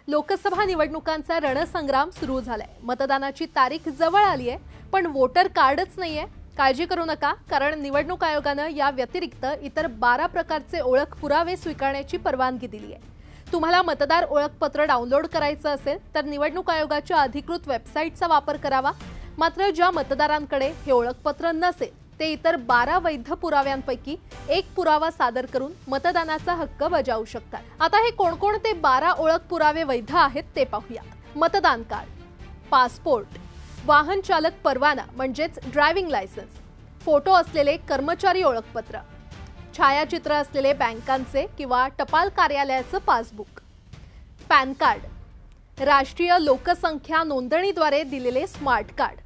लोकसभा निवडणुकांचा रणसंग्राम सुरू झालाय। मतदानाची तारीख जवळ आली आहे, पण वोटर कार्डच नाहीये। काळजी करू नका, कारण निवडणूक आयोगाने या व्यतिरिक्त इतर 12 प्रकारचे ओळख पुरावे स्वीकारण्याची परवानगी दिली आहे। तुम्हाला मतदार ओळखपत्र डाउनलोड करायचं असेल तर निवडणूक आयोगाच्या अधिकृत वेबसाईटचा वापर करावा। मात्र ज्या मतदारांकडे हे ओळखपत्र नसेल ते इतर 12 वैध पुराव्यांपैकी एक पुरावा सादर करून मतदानाचा हक्क बजावू शकतात। आता हे कोणकोणते 12 ओळख पुरावे वैध आहेत ते पाहूया। मतदान कार्ड, पासपोर्ट, वाहन चालक परवाना म्हणजेच ड्रायव्हिंग लायसन्स, फोटो असलेले कर्मचारी ओळखपत्र, छायाचित्र असलेले बँकांचे किंवा टपाल कार्यालयाचे पासबुक, पॅन कार्ड, राष्ट्रीय लोकसंख्या नोंदणीद्वारे दिलेले स्मार्ट कार्ड,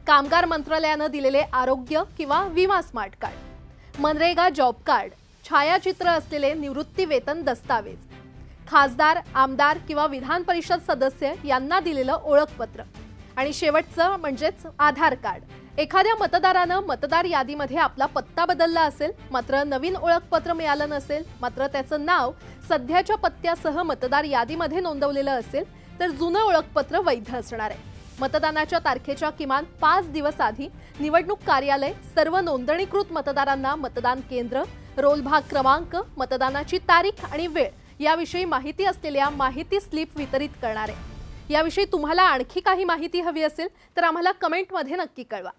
कामगार मंत्रालयाने दिलेले आरोग्य किंवा विमा smart card, MNREGA job card, छायाचित्र असलेले निवृत्ती वेतन दस्तावेज, खासदार, आमदार किंवा विधान परिषद सदस्य यांना दिलेलं ओळखपत्र आणि शेवटचं म्हणजेच आधार कार्ड। एखाद्या मतदाराने मतदार यादीमध्ये आपला पत्ता बदलला असेल, मात्र नवीन ओळखपत्र मिळालं नसेल, मात्र त्याचं नाव सध्याच्या पत्त्यासह मतदार यादीमध्ये नोंदवलेलं असेल तर जुनं ओळखपत्र वैध असणार आहे। मतदानाच्या तारखेच्या किमान 5 दिवस आधी निवडणूक कार्यालय सर्व नोंदणीकृत मतदारांना मतदान केंद्र, रोल भाग क्रमांक, मतदानाची तारीख आणि वेळ याविषयी माहिती असलेल्या माहिती स्लिप वितरित करणार आहे। याविषयी तुम्हाला आणखी काही माहिती हवी असेल तर आम्हाला कमेंटमध्ये नक्की कळवा।